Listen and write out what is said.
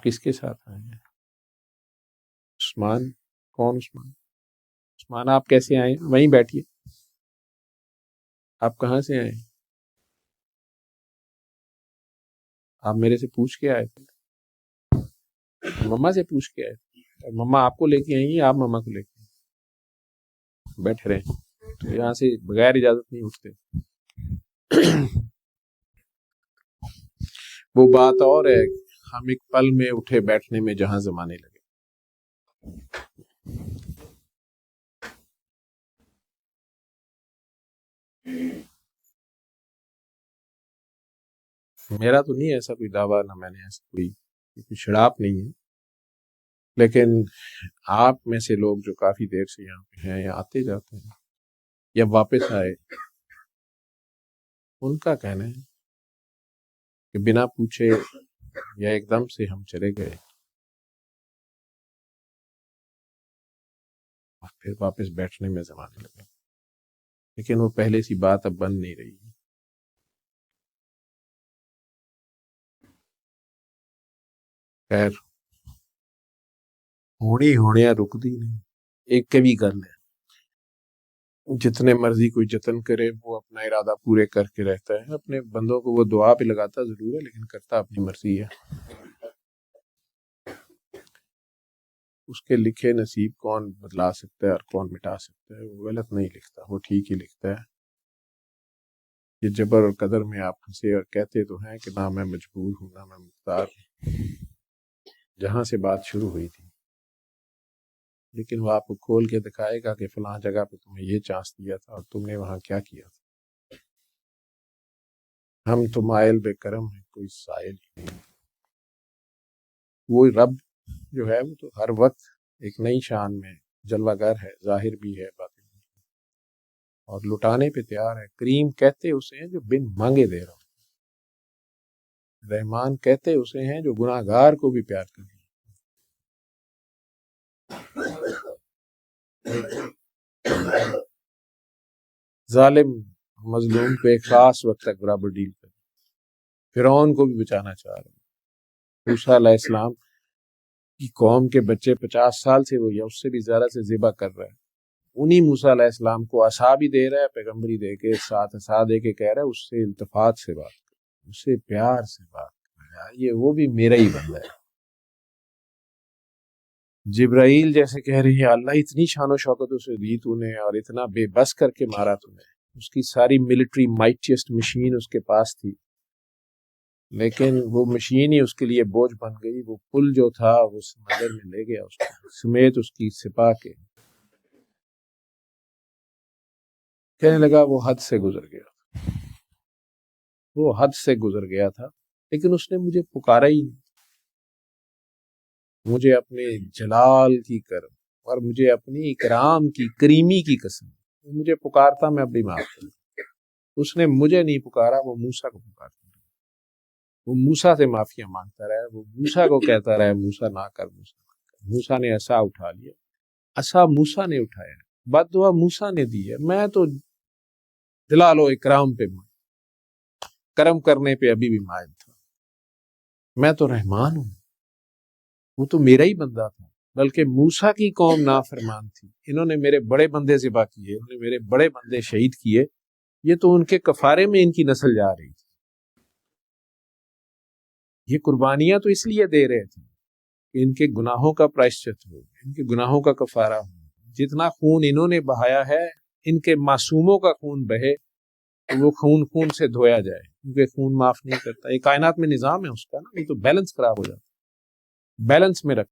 کس کے ساتھ آئے ہیں؟ عثمان؟ کون عثمان؟ عثمان آپ کیسے آئے؟ وہیں بیٹھیے. آپ کہاں سے آئے؟ آپ میرے سے پوچھ کے آئے تھے؟ مما سے پوچھ کے آئے تھے؟ مما آپ کو لے کے آئیں گی، آپ مما کو لے کے آئیں؟ بیٹھے رہیں تو یہاں سے بغیر اجازت نہیں اٹھتے. وہ بات اور ہے، ہم ایک پل میں اٹھے بیٹھنے میں جہاں زمانے لگے. میرا تو نہیں ہے ایسا کوئی دعویٰ، نہ میں نے ایسا کوئی شڑاپ نہیں ہے، لیکن آپ میں سے لوگ جو کافی دیر سے یہاں پہ ہیں یا آتے جاتے ہیں یا واپس آئے، ان کا کہنا ہے کہ بنا پوچھے یا ایک دم سے ہم چلے گئے اور پھر واپس بیٹھنے میں زمانے لگے. لیکن وہ پہلے سی بات اب بن نہیں رہی. خیر، ہونیاں رکتی نہیں. ایک کبھی گل ہے، جتنے مرضی کوئی جتن کرے وہ اپنا ارادہ پورے کر کے رہتا ہے. اپنے بندوں کو وہ دعا پہ لگاتا ضرور ہے، لیکن کرتا اپنی مرضی ہے. اس کے لکھے نصیب کون بدلا سکتا ہے اور کون مٹا سکتا ہے؟ وہ غلط نہیں لکھتا، وہ ٹھیک ہی لکھتا ہے. یہ جبر اور قدر میں آپ ہنسے اور کہتے تو ہیں کہ نہ میں مجبور ہوں نہ میں مختار ہوں. جہاں سے بات شروع ہوئی تھی، لیکن وہ آپ کو کھول کے دکھائے گا کہ فلاں جگہ پہ تمہیں یہ چانس دیا تھا اور تم نے وہاں کیا کیا تھا. ہم تو مائل بے کرم ہیں، کوئی سائل ہی نہیں. وہ رب جو ہے وہ تو ہر وقت ایک نئی شان میں جلوہ گر ہے، ظاہر بھی ہے، باطن بھی ہے، اور لٹانے پہ تیار ہے. کریم کہتے اسے ہیں جو بن مانگے دے رہا ہوں. رحمان کہتے اسے ہیں جو گناہ گار کو بھی پیار کرے. ظالم مظلوم کو ایک خاص وقت تک برابر ڈیل کرے. فرعون کو بھی بچانا چاہ رہا ہے. موسیٰ علیہ السلام کی قوم کے بچے 50 سال سے وہ یا اس سے بھی زیادہ سے ذبح کر رہا ہے. انہی موسیٰ علیہ السلام کو عصا بھی دے رہا ہے، پیغمبری دے کے ساتھ عصا دے کے کہہ رہا ہے اس سے التفات سے بات کر، اس سے پیار سے بات کر. یہ وہ بھی میرا ہی بندہ ہے. جبرائیل جیسے کہہ رہی ہے اللہ اتنی شان و شوکت اسے دی تو نے اور اتنا بے بس کر کے مارا تو نے. اس کی ساری ملٹری مائٹیسٹ مشین اس کے پاس تھی، لیکن وہ مشین ہی اس کے لیے بوجھ بن گئی. وہ پل جو تھا وہ سمندر میں لے گیا اس کو سمیت اس کی سپاہ کے. کہنے لگا وہ حد سے گزر گیا، وہ حد سے گزر گیا تھا، لیکن اس نے مجھے پکارا ہی نہیں. مجھے اپنے جلال کی کرم اور مجھے اپنی اکرام کی کریمی کی قسم، مجھے پکارتا میں اب بھی معاف کروں. اس نے مجھے نہیں پکارا، وہ موسیٰ کو پکارتا رہا. وہ موسیٰ سے معافیاں مانگتا رہا، وہ موسیٰ کو کہتا رہا موسیٰ نہ کر، موسیٰ نے عصا اٹھا لیا. عصا موسیٰ نے اٹھایا، بد دعا موسیٰ نے دی ہے. میں تو جلال و اکرام پہ کرم کرنے پہ ابھی بھی مائل تھا. میں تو رحمان ہوں، وہ تو میرا ہی بندہ تھا. بلکہ موسیٰ کی قوم نافرمان تھی، انہوں نے میرے بڑے بندے ذبح کیے، انہوں نے میرے بڑے بندے شہید کیے. یہ تو ان کے کفارے میں ان کی نسل جا رہی تھی. یہ قربانیاں تو اس لیے دے رہے تھے کہ ان کے گناہوں کا پرائشچت ہو، ان کے گناہوں کا کفارہ ہو. جتنا خون انہوں نے بہایا ہے، ان کے معصوموں کا خون بہے تو وہ خون سے دھویا جائے، کیونکہ خون معاف نہیں کرتا. یہ کائنات میں نظام ہے اس کا نا، یہ تو بیلنس خراب ہو جاتا، بیلنس میں رکھ